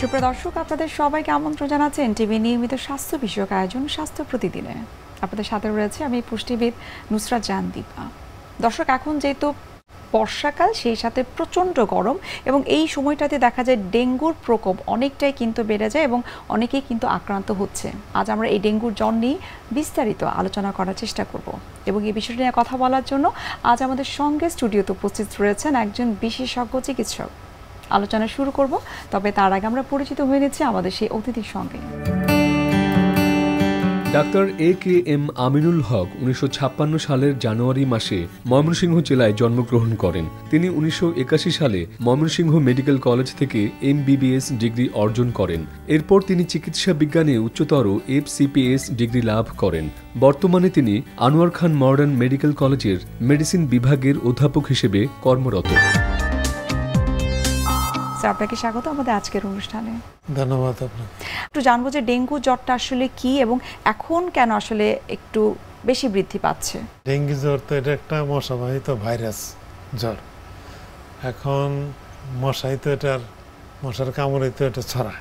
সুপ্রিয় দর্শক, আপনাদের সবাইকে আমন্ত্রণ জানাচ্ছি এনটিভি নিয়মিত স্বাস্থ্য বিষয়ক আয়োজন স্বাস্থ্য প্রতিদিনে। আপনাদের সাথে রয়েছে আমি পুষ্টিবিদ নুসরাত জাহান দীপা। দর্শক, এখন যেহেতু বর্ষাকাল, সেই সাথে প্রচণ্ড গরম এবং এই সময়টাতে দেখা যায় ডেঙ্গুর প্রকোপ অনেকটাই কিন্তু বেড়ে যায় এবং অনেকেই কিন্তু আক্রান্ত হচ্ছে। আজ আমরা এই ডেঙ্গুর জ্বর নিয়ে বিস্তারিত আলোচনা করার চেষ্টা করব এবং এই বিষয়টি নিয়ে কথা বলার জন্য আজ আমাদের সঙ্গে স্টুডিওতে উপস্থিত রয়েছেন একজন বিশেষজ্ঞ চিকিৎসক। আলোচনা শুরু করব, তবে তার আগে আমরা পরিচিত হয়ে নিচ্ছি আমাদের সেই অতিথির সঙ্গে। Doctor A K M. আমিনুল হক 1956 সালের জানুয়ারি মাসে ময়মনসিংহ জেলায় জন্মগ্রহণ করেন। তিনি 1981 সালে ময়মনসিংহ মেডিকেল কলেজ থেকে MBBS ডিগ্রি অর্জন করেন। এরপর তিনি চিকিৎসা বিজ্ঞানে উচ্চতর FCPS ডিগ্রি লাভ করেন। বর্তমানে তিনি আনোয়ার খান মডার্ন মেডিকেল কলেজের মেডিসিন বিভাগের অধ্যাপক হিসেবে কর্মরত। আপনাকে স্বাগত আমাদের আজকের অনুষ্ঠানে। ধন্যবাদ আপনাকে। একটু জানবো যে ডেঙ্গু জ্বরটা আসলে কি এবং এখন কেন আসলে একটু বেশি বৃদ্ধি পাচ্ছে? ডেঙ্গু জ্বর তো এটা একটা মশাবাহিত ভাইরাস জ্বর। এখন মশার কামড়ে তো এটা ছড়ায়।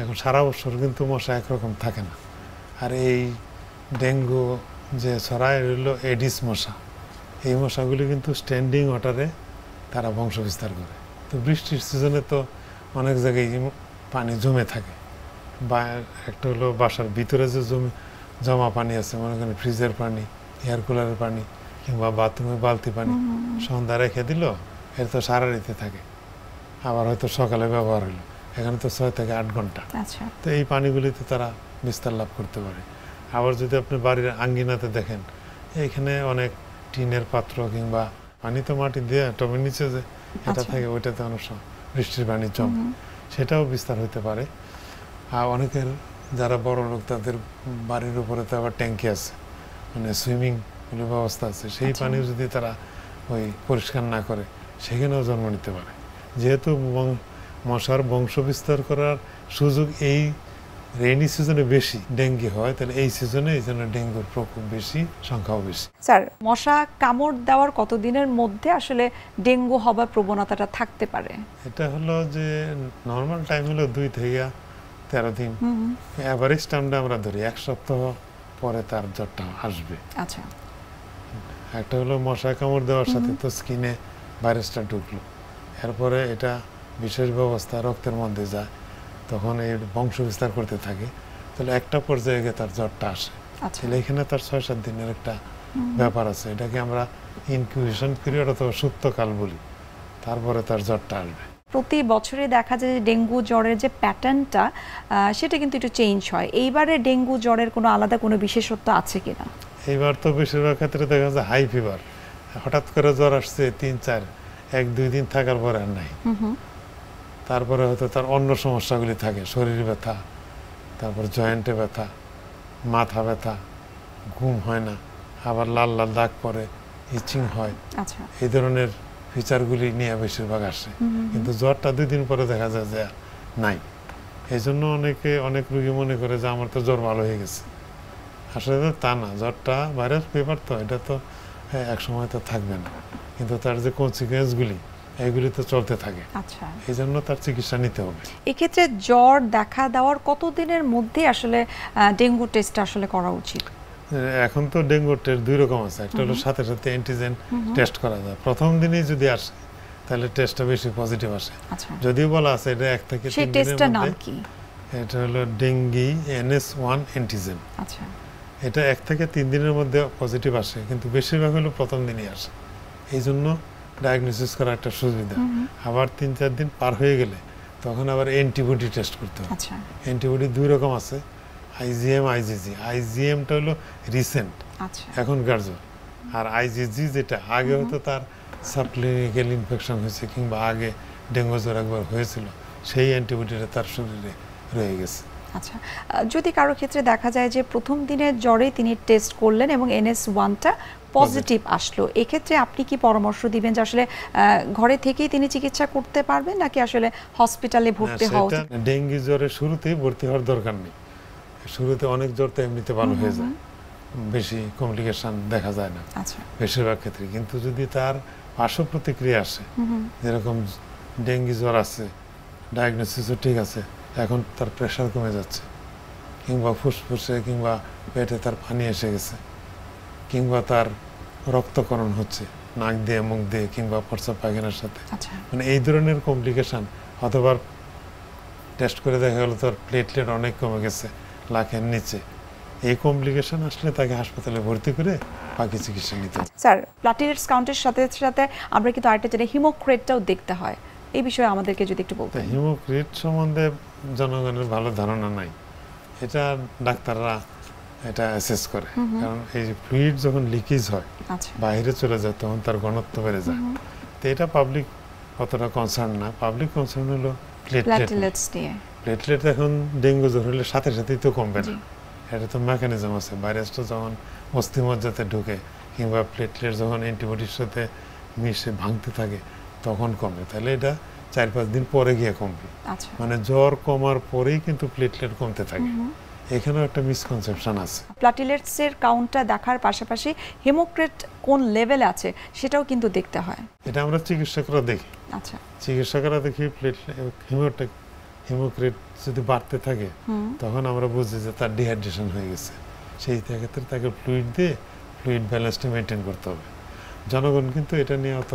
এখন সারা বছর কিন্তু মশা একরকম থাকে না। আর এই ডেঙ্গু যে ছড়ায় হলো এডিস মশা। এই মশাগুলি কিন্তু স্ট্যান্ডিং ওয়াটারে তারা বংশ বিস্তার করে। তো বৃষ্টির সিজনে তো অনেক জায়গায় পানি জমে থাকে, বা একটা হলো বাসার ভিতরে যে জমা পানি আছে, মনে করেন ফ্রিজের পানি, এয়ার কুলারের পানি কিংবা বাথরুমে বালতি পানি সন্ধ্যা রেখে দিল, এর তো সারা রাতে থাকে, আবার হয়তো সকালে ব্যবহার হলো, এখানে তো 6 থেকে 8 ঘন্টা। তো এই পানিগুলিতে তারা বিস্তার লাভ করতে পারে। আবার যদি আপনি বাড়ির আঙ্গিনাতে দেখেন, এইখানে অনেক টিনের পাত্র কিংবা পানি তো মাটি দিয়ে টবের নিচে যে এটা থাকে, ওইটাতে অনেক বৃষ্টির পানি জমে, সেটাও বিস্তার হতে পারে। আর অনেকের যারা বড় লোক, তাদের বাড়ির উপরে তো আবার ট্যাঙ্কি আছে, মানে সুইমিং পুলের ব্যবস্থা আছে, সেই পানি যদি তারা ওই পরিষ্কার না করে, সেখানেও জন্ম নিতে পারে। যেহেতু মশার বংশ বিস্তার করার সুযোগ এই রেইনি সিজনে বেশি ডেঙ্গু হয়, তাহলে এই সিজনে এই জন্য ডেঙ্গুর প্রকোপ বেশি, সংখ্যাও বেশি। স্যার, মশা কামড় দেওয়ার কতদিনের মধ্যে আসলে ডেঙ্গু হবার প্রবণতাটা থাকতে পারে? এটা হলো যে নর্মাল টাইম হলো 2 থেকে 13 দিন, এভারেজ টাইমটা আমরা ধরি 1 সপ্তাহ পরে তার জ্বরটা আসবে। আচ্ছা, একটা হলো মশা কামড় দেওয়ার সাথে তো স্কিনে ভাইরাসটা ঢুকলো, এরপরে এটা বিশেষ ব্যবস্থা রক্তের মধ্যে যায়, তখন এই বংশ বিস্তার করতে থাকে, তাহলে একটা পর্যায়ে গিয়ে তার জ্বরটা আসে। তাহলে এখানে তার 6-7 দিনের একটা ব্যাপার আছে, এটাকে আমরা ইনকিউবেশন পিরিয়ড অথবা সুপ্তকাল বলি, তারপরে তার জ্বরটা আসবে। প্রতি বছরে দেখা যায় যে ডেঙ্গু জ্বরের যে প্যাটার্নটা, সেটা কিন্তু একটু চেঞ্জ হয়। এইবারে ডেঙ্গু জ্বরের কোনো আলাদা কোনো বিশেষত্ব আছে কিনা? এইবার তো বেশিরভাগ ক্ষেত্রে দেখা যায় হাই ফিভার, হঠাৎ করে জ্বর আসছে 3-4 1-2 দিন থাকার পরে আর নাই, তারপরে হয়তো তার অন্য সমস্যাগুলি থাকে, শরীর ব্যথা, তারপর জয়েন্টে ব্যথা, মাথা ব্যথা, ঘুম হয় না, আবার লাল লাল দাগ পরে, ইচিং হয়, এই ধরনের ফিচারগুলি নিয়ে বেশিরভাগ আসে। কিন্তু জ্বরটা 2 দিন পরে দেখা যায় যে নাই। এই জন্য অনেক রোগী মনে করে যে আমার তো জ্বর ভালো হয়ে গেছে। আসলে তা না, জ্বরটা ভাইরাস ফিভার, তো এটা তো এক সময় তো থাকবে না, কিন্তু তার যে কনসিকুয়েন্সগুলি এইগুলি তো চলতে থাকে। এই জন্য তার চিকিৎসা নিতে হবে। এক্ষেত্রে জ্বর দেখা দেওয়ার কতদিনের মধ্যে আসলে ডেঙ্গু টেস্ট আসলে করা উচিত? এখন তো ডেঙ্গু টেস্ট 2 রকম আছে, একটা হলো সাথে সাথে অ্যান্টিজেন টেস্ট করা যায়। প্রথম দিনেই যদি আসে তাহলে টেস্টটা বেশি পজিটিভ আসে। যদিও বলা আছে এটা 1 থেকে 3 দিনের মধ্যে। এটা হলো ডেঙ্গি NS1 অ্যান্টিজেন। এটা 1 থেকে 3 দিনের মধ্যে পজিটিভ আসে, কিন্তু বেশিরভাগ হলো প্রথম দিনই আসে। এই জন্য ডায়াগনোসিস করা একটা সুবিধা। আবার 3-4 দিন পার হয়ে গেলে তখন আবার অ্যান্টিবডি টেস্ট করতে হবে। অ্যান্টিবডি 2 রকম আছে, IgM, IgG। IgMটা হলো রিসেন্ট, এখনকার জ্বর, আর IgG যেটা আগে হয়তো তার সাবক্লিনিক্যাল ইনফেকশন হয়েছে কিংবা আগে ডেঙ্গু জ্বর একবার হয়েছিল, সেই অ্যান্টিবডিটা তার শরীরে রয়ে গেছে। আচ্ছা, যদি কারো ক্ষেত্রে দেখা যায় যে প্রথম দিনের জ্বরে তিনি টেস্ট করলেন এবং NS1টা পজিটিভ আসলো, এক্ষেত্রে আপনি কি পরামর্শ দিবেন যে আসলে ঘরে থেকেই তিনি চিকিৎসা করতে পারবেন নাকি আসলে হসপিটালে ভর্তি হওয়া উচিত? ডেঙ্গু জ্বরের শুরুতেই ভর্তি হওয়ার দরকার নেই। শুরুতে অনেক জ্বর তো এমনিতে ভালো হয়ে যায়, বেশি কমপ্লিকেশন দেখা যায় না বেশিরভাগ ক্ষেত্রে। কিন্তু যদি তার পার্শ্ব প্রতিক্রিয়া আসে, যেরকম ডেঙ্গু জ্বর আছে, ডায়াগনোসিসও ঠিক আছে, এখন তার প্রেশার কমে যাচ্ছে, কিংবা ফুসফুসে কিংবা পেটে তার পানি এসে গেছে, কিংবা তার রক্তকরণ হচ্ছে নাক দিয়ে মুখ দিয়ে কিংবা প্রস্রাব পায়খানার সাথে, মানে এই ধরনের কমপ্লিকেশান, অথবা টেস্ট করে দেখা গেল তার প্লেটলেট অনেক কমে গেছে লাখের নিচে, এই কমপ্লিকেশন আসলে তাকে হাসপাতালে ভর্তি করে বাকি চিকিৎসা নিতে হবে। স্যার, প্লাটিলেটস কাউন্টের সাথে সাথে আমরা কিন্তু আরেকটা যেটা হিমোক্রেটটাও দেখতে হয়, এই বিষয়ে আমাদেরকে যদি একটু বলতেন। হিমোক্রেট সম্বন্ধে জনগণের ভালো ধারণা নাই, এটা ডাক্তাররা এটা অ্যাসেস করে, কারণ এই যে ফ্লুইড যখন লিকেজ হয় বাইরে চলে যায় তখন তার ঘনত্ব বেড়ে যায়, তো এটা পাবলিক অতটা কনসার্ন না। পাবলিক কনসার্ন হলো প্লেটলেটস নিয়ে। প্লেটলেট এখন ডেঙ্গু জ্বর হলে সাথে সাথেই তো কমবে না, এটা তো মেকানিজম আছে। ভাইরাসটা যখন অস্থিমজ্জাতে ঢুকে কিংবা প্লেটলেট যখন অ্যান্টিবডির সাথে মিশে ভাঙতে থাকে তখন কমে, তাহলে এটা 4-5 দিন পরে গিয়ে কমবে। মানে জ্বর কমার পরেই কিন্তু প্লেটলেট কমতে থাকে, এখানেও একটা মিসকনসেপশন আছে। প্লাটিলেটস এর কাউন্টটা দেখার পাশাপাশি হিমোক্রেট কোন লেভেলে আছে সেটাও কিন্তু দেখতে হয়, এটা আমরা চিকিৎসকরা দেখি। আচ্ছা, চিকিৎসকরা দেখি হিমোক্রেট যদি বাড়তে থাকে তখন আমরা বুঝি যে তার ডিহাইড্রেশন হয়ে গেছে, সেই ক্ষেত্রে তাকে ফ্লুইড দিয়ে ফ্লুইড ব্যালেন্সটা মেনটেন করতে হবে। জনগণ কিন্তু এটা নিয়ে অত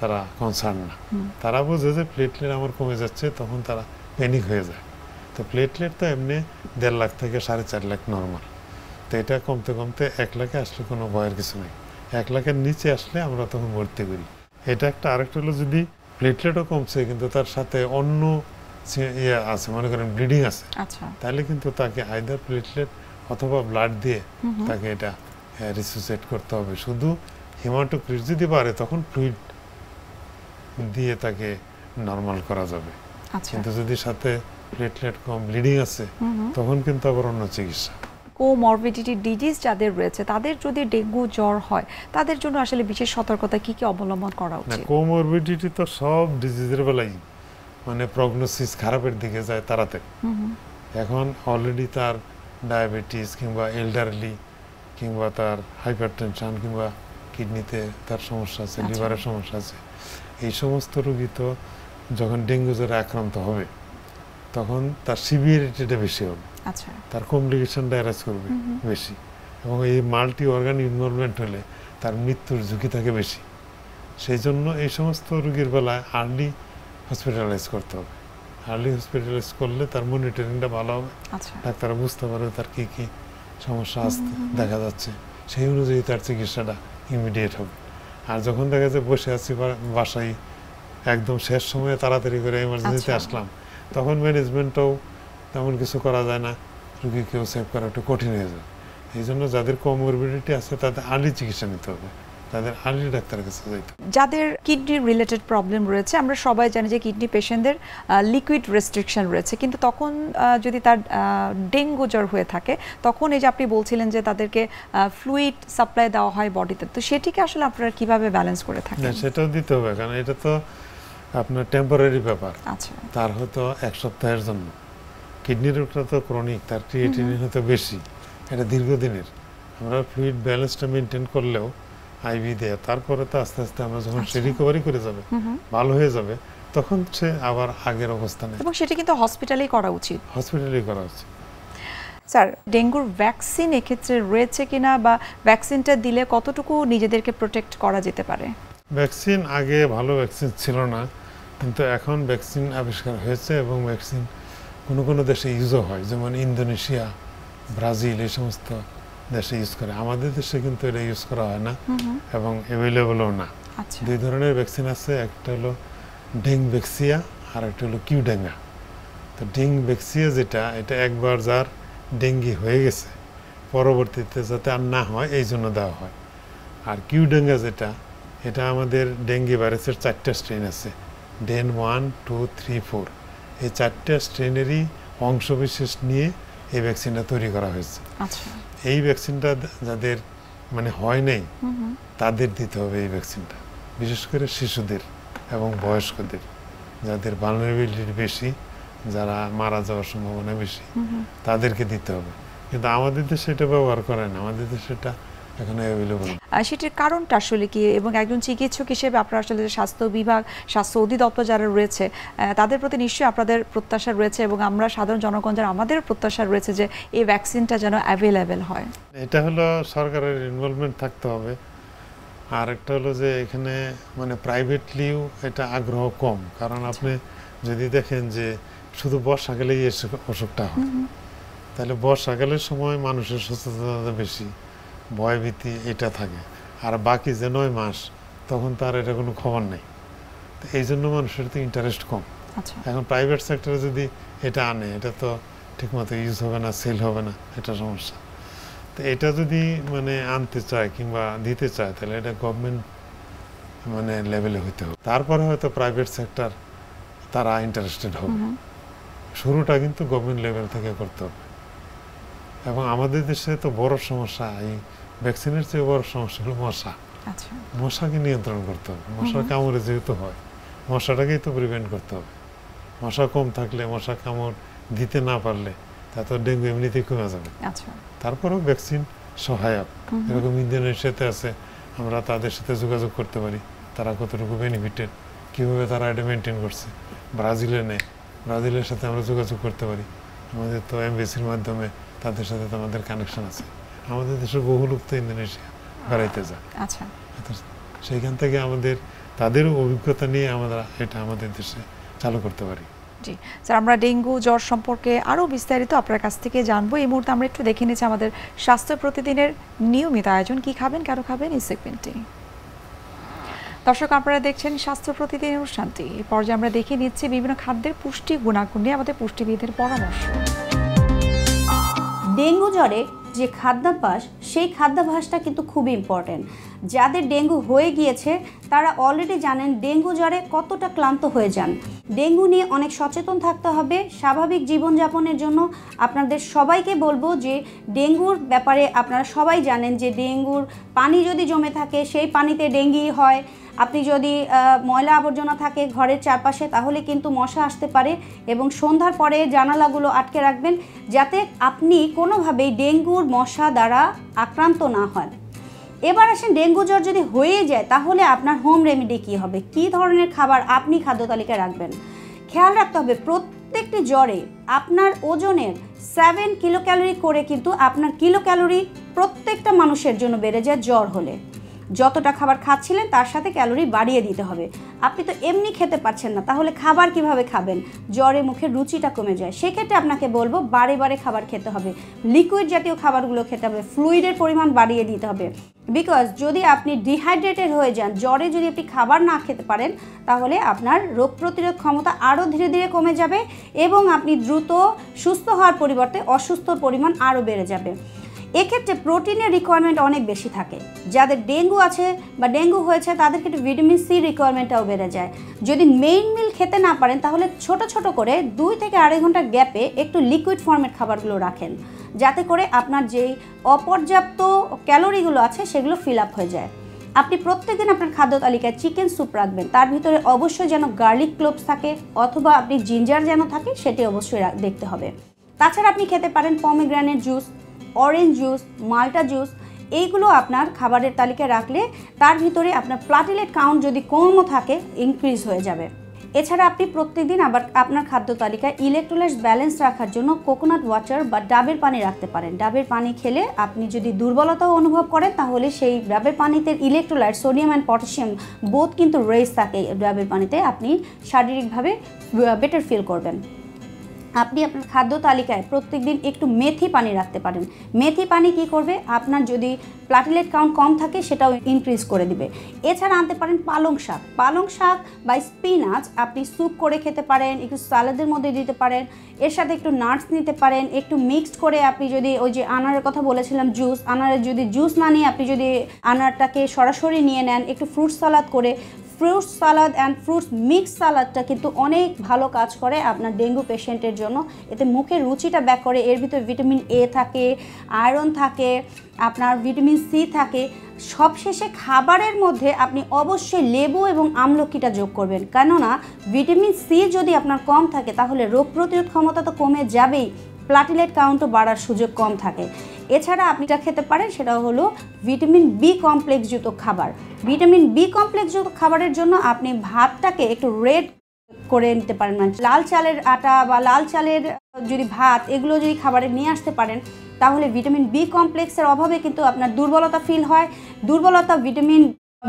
তারা কনসার্ন না, তারা বোঝে যে প্লেটলেট আমার কমে যাচ্ছে, তখন তারা প্যানিক হয়ে যায়। তো প্লেটলেট তো এমনি 1.5 লাখ থেকে 4.5 লাখ নর্মাল, তো এটা কমতে কমতে 1 লাখে আসলে কোনো ভয়ের কিছু নেই। 1 লাখের নিচে আসলে আমরা তখন ভর্তি করি। এটা একটা। আরেকটা হলো যদি প্লেটলেটও কমছে কিন্তু তার সাথে অন্য ইয়ে আছে, মনে করেন ব্লিডিং আছে, তাহলে কিন্তু তাকে আইদার প্লেটলেট অথবা ব্লাড দিয়ে তাকে এটা রিসুসিয়েট করতে হবে। শুধু হিমাটোক্রিট যদি বাড়ে তখন ফ্লুইড দিয়ে তাকে নর্মাল করা যাবে, কিন্তু যদি সাথে প্লেটলেট কম ব্লিডিং আছে তখন কিন্তু আবার অন্য চিকিৎসা। কোমরবিডিটি ডিজিজ যাদের রয়েছে তাদের যদি ডেঙ্গু জ্বর হয় তাদের জন্য আসলে বিশেষ সতর্কতা কি কি অবলম্বন করা উচিত? কোমরবিডিটি তো সব ডিজিজের বেলায় মানে প্রগনোসিস খারাপের দিকে যায় তাড়াতাড়ি। এখন অলরেডি তার ডায়াবেটিস কিংবা এল্ডারলি কিংবা তার হাইপারটেনশন কিংবা কিডনিতে তার সমস্যা আছে, লিভারের সমস্যা আছে, এই সমস্ত রোগী তো যখন ডেঙ্গু জ্বরে আক্রান্ত হবে তখন তার সিভিয়ারিটিটা বেশি হবে, তার কমপ্লিকেশনটা অ্যারাইজ করবে বেশি, এবং এই মাল্টি অর্গান ইনভলভমেন্ট হলে তার মৃত্যুর ঝুঁকি থাকে বেশি। সেই জন্য এই সমস্ত রোগীর বেলায় আর্লি হসপিটালাইজ করতে হবে। আর্লি হসপিটালাইজ করলে তার মনিটরিংটা ভালো হবে, ডাক্তাররা বুঝতে পারবে তার কী কী সমস্যা আসতে দেখা যাচ্ছে, সেই অনুযায়ী তার চিকিৎসাটা ইমিডিয়েট হবে। আর যখন দেখা যায় বসে আছি বাসায় একদম শেষ সময়ে তাড়াতাড়ি করে এমার্জেন্সিতে আসলাম, তখন ম্যানেজমেন্টটাও তেমন কিছু করা যায় না, রুগীকেও সেভ করা একটু কঠিন হয়ে যায়। এই জন্য যাদের কোমরবিডিটি আছে তাদের আর্লি চিকিৎসা নিতে হবে, তাদের আর্লি ডাক্তারের কাছে যাইতে হবে। যাদের কিডনি রিলেটেড প্রবলেম রয়েছে, আমরা সবাই জানি যে কিডনি পেশেন্টদের লিকুইড রেস্ট্রিকশন রয়েছে, কিন্তু তখন যদি তার ডেঙ্গু জ্বর হয়ে থাকে তখন এই যে আপনি বলছিলেন যে তাদেরকে ফ্লুইড সাপ্লাই দেওয়া হয় বডিতে, তো সেটিকে আসলে আপনারা কিভাবে ব্যালেন্স করে থাকেন? সেটাও দিতে হবে, কারণ এটা তো আপনার টেম্পোরারি ব্যাপার, তার হয়তো 1 সপ্তাহের জন্য। কিডনির রোগটা তো ক্রনিক, তার ক্রিয়েটিনিন হয়তো বেশি, এটা দীর্ঘদিনের। আমরা ফ্লুইড ব্যালেন্সটা মেনটেন করলেও আইভি দেয়, তারপরে তো আস্তে আস্তে আমরা যখন সে রিকভারি করে যাবে, ভালো হয়ে যাবে, তখন সে আবার আগের অবস্থানে। এবং সেটা কিন্তু হসপিটালেই করা উচিত। হসপিটালেই করা উচিত। স্যার, ডেঙ্গুর ভ্যাকসিন এক্ষেত্রে রয়েছে কিনা, বা ভ্যাকসিনটা দিলে কতটুকু নিজেদেরকে প্রোটেক্ট করা যেতে পারে? ভ্যাকসিন আগে ভালো ভ্যাকসিন ছিল না, কিন্তু এখন ভ্যাকসিন আবিষ্কার হয়েছে এবং ভ্যাকসিন কোনো কোনো দেশে ইউজও হয়, যেমন ইন্দোনেশিয়া, ব্রাজিল, এই সমস্ত দেশে ইউজ করে। আমাদের দেশে কিন্তু এটা ইউজ করা হয় না এবং অ্যাভেলেবলও না। 2 ধরনের ভ্যাকসিন আছে, একটা হলো ডেংভ্যাক্সিয়া আর একটা হলো কিউডেঙ্গা। তো ডেংভ্যাক্সিয়া যেটা, এটা একবার যার ডেঙ্গি হয়ে গেছে পরবর্তীতে যাতে আর না হয় এই জন্য দেওয়া হয়। আর কিউডেঙ্গা যেটা, এটা আমাদের ডেঙ্গি ভাইরাসের 4টা স্ট্রেন আছে, ডেন 1, 2, 3, 4, এই 4টা স্ট্রেনেরই অংশবিশেষ নিয়ে এই ভ্যাকসিনটা তৈরি করা হয়েছে। এই ভ্যাকসিনটা যাদের মানে হয় নাই তাদের দিতে হবে এই ভ্যাকসিনটা, বিশেষ করে শিশুদের এবং বয়স্কদের, যাদের ভালনারেবিলিটি বেশি, যারা মারা যাওয়ার সম্ভাবনা বেশি, তাদেরকে দিতে হবে। কিন্তু আমাদের দেশে এটা ব্যবহার করে না, আমাদের দেশে এটা এখানে অ্যাভেলেবল। সেটির কারণটা আসলে কি, এবং একজন চিকিৎসক হিসেবে আপনারা আসলে স্বাস্থ্য বিভাগ, স্বাস্থ্য অধিদপ্তর যারা রয়েছে তাদের প্রতি নিশ্চয়ই আপনাদের প্রত্যাশা রয়েছে, এবং আমরা সাধারণ জনগণ যারা আমাদের প্রত্যাশা রয়েছে যে এই ভ্যাকসিনটা যেন অ্যাভেলেবেল হয়। এটা হলো সরকারের ইনভলভমেন্ট থাকতে হবে। আর একটা হলো যে এখানে মানে প্রাইভেটলিও এটা আগ্রহ কম, কারণ আপনি যদি দেখেন যে শুধু বর্ষাকালেই অসুখটা হয়, তাহলে বর্ষাকালের সময় মানুষের সচেতনতা বেশি, ভয়ভীতি এটা থাকে, আর বাকি যে 9 মাস তখন তার এটা কোনো খবর নেই। তো এই জন্য মানুষের তো ইন্টারেস্ট কম। এখন প্রাইভেট সেক্টরে যদি এটা আনে, এটা তো ঠিকমতো ইউজ হবে না, সেল হবে না, এটা সমস্যা। তো এটা যদি মানে আনতে চায় কিংবা দিতে চায়, তাহলে এটা গভর্নমেন্ট মানে লেভেলে হইতে হবে, তারপরে হয়তো প্রাইভেট সেক্টর তারা ইন্টারেস্টেড হবে। শুরুটা কিন্তু গভর্নমেন্ট লেভেল থেকে করতে হবে। এবং আমাদের দেশে তো বড় সমস্যা, এই ভ্যাকসিনের চেয়ে বড় সমস্যা হলো মশা। মশাকে নিয়ন্ত্রণ করতে হবে। মশার কামড়ে যেহেতু হয়, মশাটাকেই তো প্রিভেন্ট করতে হবে। মশা কম থাকলে, মশা কামড় দিতে না পারলে, তা তো ডেঙ্গু এমনিতেই কমে যাবে। তারপরেও ভ্যাকসিন সহায়ক। এরকম ইন্দোনেশিয়াতে আছে, আমরা তাদের সাথে যোগাযোগ করতে পারি, তারা কতটুকু বেনিফিটেড, কীভাবে তারা এটা মেনটেন করছে। ব্রাজিলে নেই, ব্রাজিলের সাথে আমরা যোগাযোগ করতে পারি, আমাদের তো এমবেসির মাধ্যমে তাদের সাথে তো আমাদের কানেকশন আছে। আমাদের দেশের বহু লোক তো ইন্দোনেশিয়া বেড়াইতে যায়, সেইখান থেকে আমাদের তাদের অভিজ্ঞতা নিয়ে আমরা এটা আমাদের দেশে চালু করতে পারি। জি স্যার, আমরা ডেঙ্গু জ্বর সম্পর্কে আরও বিস্তারিত আপনার কাছ থেকে জানবো। এই মুহূর্তে আমরা একটু দেখে নিচ্ছি আমাদের স্বাস্থ্য প্রতিদিনের নিয়মিত আয়োজন, কি খাবেন কেন খাবেন এই সেগমেন্টে। দর্শক, আপনারা দেখছেন স্বাস্থ্য প্রতিদিন অনুষ্ঠানটি। এই পর্যায়ে আমরা দেখে নিচ্ছি বিভিন্ন খাদ্যের পুষ্টি গুণাগুণ নিয়ে আমাদের পুষ্টিবিদের পরামর্শ। ডেঙ্গু জ্বরে যে খাদ্যাভ্যাস, সেই খাদ্যাভ্যাসটা কিন্তু খুবই ইম্পর্টেন্ট। যাদের ডেঙ্গু হয়ে গিয়েছে তারা অলরেডি জানেন ডেঙ্গু জ্বরে কতটা ক্লান্ত হয়ে যান। ডেঙ্গু নিয়ে অনেক সচেতন থাকতে হবে। স্বাভাবিক জীবনযাপনের জন্য আপনাদের সবাইকে বলবো যে ডেঙ্গুর ব্যাপারে আপনারা সবাই জানেন যে ডেঙ্গুর পানি যদি জমে থাকে সেই পানিতে ডেঙ্গি হয়। আপনি যদি ময়লা আবর্জনা থাকে ঘরের চারপাশে, তাহলে কিন্তু মশা আসতে পারে, এবং সন্ধ্যার পরে জানালাগুলো আটকে রাখবেন যাতে আপনি কোনোভাবেই ডেঙ্গুর মশা দ্বারা আক্রান্ত না হন। এবার আসেন, ডেঙ্গু জ্বর যদি হয়ে যায় তাহলে আপনার হোম রেমেডি কী হবে, কী ধরনের খাবার আপনি খাদ্য তালিকায় রাখবেন। খেয়াল রাখতে হবে প্রত্যেকটি জ্বরে আপনার ওজনের 7 কিলো ক্যালোরি করে কিন্তু আপনার কিলো ক্যালোরি প্রত্যেকটা মানুষের জন্য বেড়ে যায় জ্বর হলে। যতটা খাবার খাচ্ছিলেন তার সাথে ক্যালোরি বাড়িয়ে দিতে হবে। আপনি তো এমনি খেতে পারছেন না, তাহলে খাবার কিভাবে খাবেন? জ্বরে মুখের রুচিটা কমে যায়। সেক্ষেত্রে আপনাকে বলবো বারে বারে খাবার খেতে হবে, লিকুইড জাতীয় খাবারগুলো খেতে হবে, ফ্লুইডের পরিমাণ বাড়িয়ে দিতে হবে। বিকজ যদি আপনি ডিহাইড্রেটেড হয়ে যান, জ্বরে যদি আপনি খাবার না খেতে পারেন, তাহলে আপনার রোগ প্রতিরোধ ক্ষমতা আরও ধীরে ধীরে কমে যাবে এবং আপনি দ্রুত সুস্থ হওয়ার পরিবর্তে অসুস্থর পরিমাণ আরও বেড়ে যাবে। এক্ষেত্রে প্রোটিনের রিকোয়ারমেন্ট অনেক বেশি থাকে। যাদের ডেঙ্গু আছে বা ডেঙ্গু হয়েছে তাদের ক্ষেত্রে ভিটামিন সি রিকোয়ারমেন্টটাও বেড়ে যায়। যদি মেইন মিল খেতে না পারেন তাহলে ছোট ছোট করে 2 থেকে 2.5 ঘন্টার গ্যাপে একটু লিকুইড ফর্মের খাবারগুলো রাখেন, যাতে করে আপনার যেই অপর্যাপ্ত ক্যালোরিগুলো আছে সেগুলো ফিল আপ হয়ে যায়। আপনি প্রত্যেকদিন আপনার খাদ্য তালিকায় চিকেন স্যুপ রাখবেন, তার ভিতরে অবশ্যই যেন গার্লিক ক্লোভস থাকে অথবা আপনি জিঞ্জার যেন থাকে, সেটি অবশ্যই দেখতে হবে। তাছাড়া আপনি খেতে পারেন পমিগ্রেনেট জুস, অরেঞ্জ জুস, মাল্টা জুস, এইগুলো আপনার খাবারের তালিকায় রাখলে তার ভিতরে আপনার প্লাটিলেট কাউন্ট যদি কমও থাকে ইনক্রিজ হয়ে যাবে। এছাড়া আপনি প্রত্যেকদিন আবার আপনার খাদ্য তালিকায় ইলেকট্রোলাইটস ব্যালেন্স রাখার জন্য কোকোনাট ওয়াটার বা ডাবের পানি রাখতে পারেন। ডাবের পানি খেলে আপনি যদি দুর্বলতাও অনুভব করেন তাহলে সেই ডাবের পানিতে electrolyte sodium and potassium both কিন্তু রেজ থাকে ডাবের পানিতে, আপনি শারীরিকভাবে বেটার ফিল করবেন। আপনি আপনার খাদ্য তালিকায় প্রত্যেকদিন একটু মেথি পানি রাখতে পারেন। মেথি পানি কি করবে, আপনার যদি প্লাটিলেট কাউন্ট কম থাকে সেটাও ইনক্রিজ করে দিবে। এছাড়া আনতে পারেন পালং শাক। পালং শাক বা স্পিনাচ আপনি স্যুপ করে খেতে পারেন, একটু সালাদের মধ্যে দিতে পারেন, এর সাথে একটু নাটস নিতে পারেন, একটু মিক্সড করে আপনি যদি ওই যে আনারের কথা বলেছিলাম জুস, আনারের যদি জুস না নিয়ে আপনি যদি আনারটাকে সরাসরি নিয়ে নেন, একটু ফ্রুট সালাদ করে, fruits salad and fruits mix সালাদটা কিন্তু অনেক ভালো কাজ করে আপনার ডেঙ্গু পেশেন্টের জন্য। এতে মুখের রুচিটা ব্যাক করে, এর ভিতরে ভিটামিন এ থাকে, আয়রন থাকে, আপনার ভিটামিন সি থাকে। সবশেষে খাবারের মধ্যে আপনি অবশ্যই লেবু এবং আমলকিটা যোগ করবেন, কেননা ভিটামিন সি যদি আপনার কম থাকে তাহলে রোগ প্রতিরোধ ক্ষমতা তো কমে যাবেই, প্লাটিলেট কাউন্টও বাড়ার সুযোগ কম থাকে। এছাড়া আপনি যা খেতে পারেন সেটা হলো ভিটামিন বি কমপ্লেক্সযুক্ত খাবার। ভিটামিন বি কমপ্লেক্সযুক্ত খাবারের জন্য আপনি ভাতটাকে একটু রেড করে নিতে পারেন, মানে লাল চালের আটা বা লাল চালের যদি ভাত এগুলো যদি খাবারে নিয়ে আসতে পারেন তাহলে ভিটামিন বি কমপ্লেক্সের অভাবে কিন্তু আপনার দুর্বলতা ফিল হয়, দুর্বলতা ভিটামিন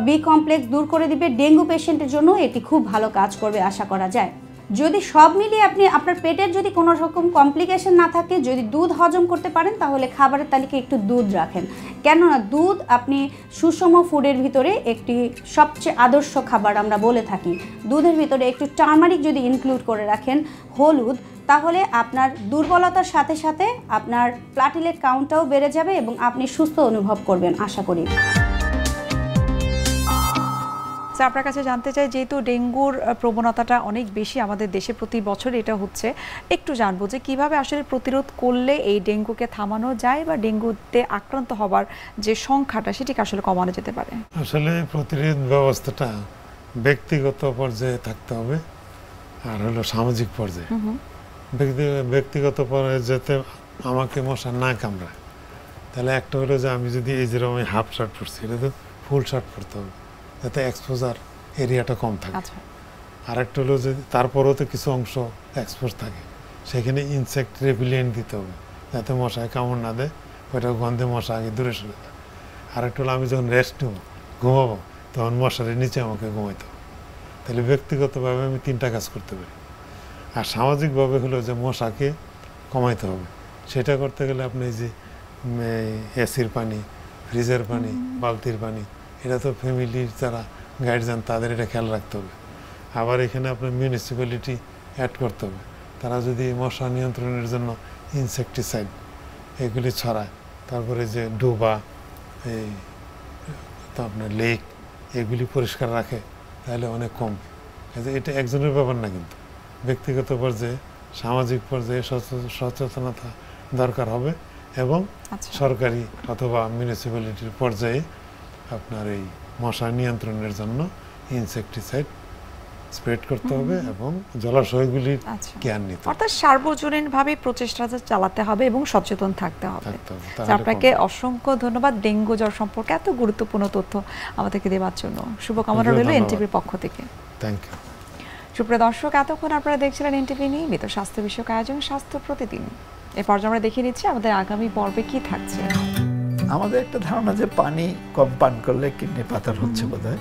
বি কমপ্লেক্স দূর করে দিবে। ডেঙ্গু পেশেন্টের জন্য এটি খুব ভালো কাজ করবে আশা করা যায়। যদি সব মিলিয়ে আপনি আপনার পেটের যদি কোনো রকম কমপ্লিকেশন না থাকে, যদি দুধ হজম করতে পারেন তাহলে খাবারের তালিকায় একটু দুধ রাখেন, কেননা দুধ আপনি সুষম ফুডের ভিতরে একটি সবচেয়ে আদর্শ খাবার আমরা বলে থাকি। দুধের ভিতরে একটু টার্মারিক যদি ইনক্লুড করে রাখেন, হলুদ, তাহলে আপনার দুর্বলতার সাথে সাথে আপনার প্লাটিলেট কাউন্টটাও বেড়ে যাবে এবং আপনি সুস্থ অনুভব করবেন আশা করি। আপনার কাছে জানতে চাই, যেহেতু ডেঙ্গুর প্রবণতাটা অনেক বেশি আমাদের দেশে প্রতি বছর এটা হচ্ছে, একটু জানবো যে কিভাবে আসলে প্রতিরোধ করলে এই ডেঙ্গুকে থামানো যায় বা ডেঙ্গুতে আক্রান্ত হবার যে সংখ্যাটা সেটিকে আসলে কমানো যেতে পারে? আসলে প্রতিরোধ ব্যবস্থাটা ব্যক্তিগত পর্যায়ে থাকতে হবে আর হলো সামাজিক পর্যায়ে। ব্যক্তিগত পর্যায়ে আমাকে মশা না কামড়ায় তাহলে একটা হলো যে আমি যদি এই যেরকম হাফ শার্ট পরছি এটা তো ফুল শার্ট পরতে হবে যাতে এক্সপোজার এরিয়াটা কম থাকে। আরেকটা হলো যে তারপরেও তো কিছু অংশ এক্সপোজ থাকে, সেখানে ইনসেক্ট রেপিলিয়েন্ট দিতে হবে যাতে মশায় কামড় না দেয়, ওইটা গন্ধে মশা আগে দূরে সরে যায়। আরেকটা হলো আমি যখন রেস্ট নেব ঘুমাবো তখন মশারের নিচে আমাকে ঘুমাইতে হবে। তাহলে ব্যক্তিগতভাবে আমি 3টা কাজ করতে পারি। আর সামাজিকভাবে হলো যে মশাকে কমাইতে হবে, সেটা করতে গেলে আপনি যে এসির পানি, ফ্রিজের পানি, বালতির পানি, এটা তো ফ্যামিলির যারা গার্জিয়ান তাদের এটা খেয়াল রাখতে হবে। আবার এখানে আপনার মিউনিসিপ্যালিটি অ্যাড করতে হবে, তারা যদি মশা নিয়ন্ত্রণের জন্য ইনসেকটিসাইড এগুলি ছড়ায়, তারপরে যে ডোবা, এই তো আপনার লেক এগুলি পরিষ্কার রাখে তাহলে অনেক কম। এটা একজনের ব্যাপার না, কিন্তু ব্যক্তিগত পর্যায়ে সামাজিক পর্যায়ে সচেতনতা দরকার হবে এবং সরকারি অথবা মিউনিসিপ্যালিটির পর্যায়ে আপনার এই মশা নিয়ন্ত্রণের জন্য ইনসেকটিসাইড স্প্রেড করতে হবে এবং জলাশয়গুলির কেয়ার নিতে হবে। অর্থাৎ সার্বজনীনভাবে প্রচেষ্টা চালাতে হবে এবং সচেতন থাকতে হবে। আপনাকে অসংখ্য ধন্যবাদ ডেঙ্গু জ্বর সম্পর্কে এত গুরুত্বপূর্ণ তথ্য আমাদেরকে দেওয়ার জন্য। শুভকামনা রইল এনটিভির পক্ষ থেকে। Thank you. সুপ্রিয় দর্শক, এতক্ষণ আপনারা দেখছিলেন এনটিভি নিয়মিত স্বাস্থ্য বিষয়ক আয়োজন স্বাস্থ্য প্রতিদিন। এ পর্যায়ে আমরা দেখে নিচ্ছি আমাদের আগামী পর্বে কি থাকছে। আমাদের একটা ধারণা যে পানি কম পান করলে কিডনি পাথর হচ্ছে বোধহয়,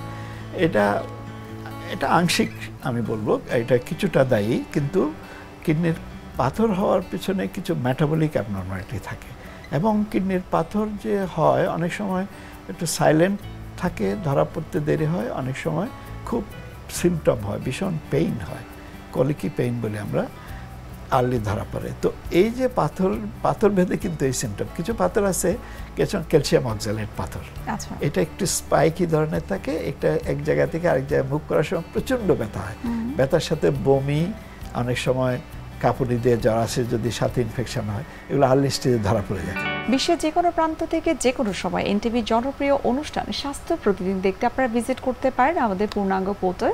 এটা আংশিক আমি বলবো, এটা কিছুটা দায়ী, কিন্তু কিডনির পাথর হওয়ার পিছনে কিছু মেটাবলিক অ্যাবনর্মালিটি থাকে এবং কিডনির পাথর যে হয় অনেক সময় একটু সাইলেন্ট থাকে, ধরা পড়তে দেরি হয়, অনেক সময় খুব সিমটম হয়, ভীষণ পেইন হয়, কলিকি পেইন বলে আমরা, আর্লি ধরা পড়ে। তো এই যে পাথর ভেদে কিন্তু এই সিমটম, কিছু পাথর আছে ক্যালসিয়াম অক্সালেট পাথর, এটা একটু স্পাইকি ধরনের থাকে, এটা এক জায়গা থেকে আরেক জায়গায় মুভ করার সময় প্রচণ্ড ব্যথা হয়, ব্যথার সাথে বমি, অনেক সময় কাঁপুনি দিয়ে জ্বর আসে, যদি সাথে ইনফেকশন হয়, এগুলো আর্লি স্টেজে ধরা পড়ে যায়। বিশ্বের যে কোনো প্রান্ত থেকে যে কোনো সময় এনটিভির জনপ্রিয় অনুষ্ঠান স্বাস্থ্য প্রতিদিন দেখতে আপনারা ভিজিট করতে পারেন আমাদের পূর্ণাঙ্গ পোর্টাল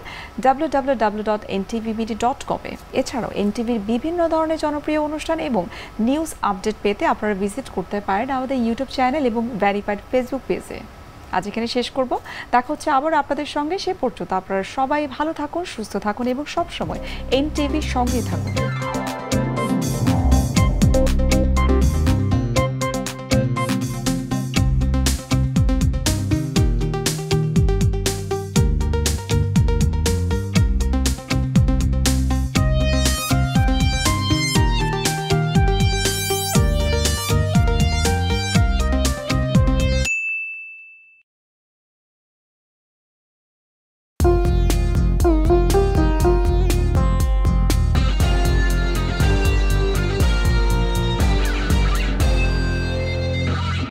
www.ntvbd.com-এ। এছাড়াও এনটিভির বিভিন্ন ধরনের জনপ্রিয় অনুষ্ঠান এবং নিউজ আপডেট পেতে আপনারা ভিজিট করতে পারেন আমাদের ইউটিউব চ্যানেল এবং ভেরিফাইড ফেসবুক পেজে। আজ এখানে শেষ করব, দেখা হচ্ছে আবার আপনাদের সঙ্গে। সে পর্যন্ত আপনারা সবাই ভালো থাকুন, সুস্থ থাকুন এবং সবসময় এনটিভির সঙ্গেই থাকুন।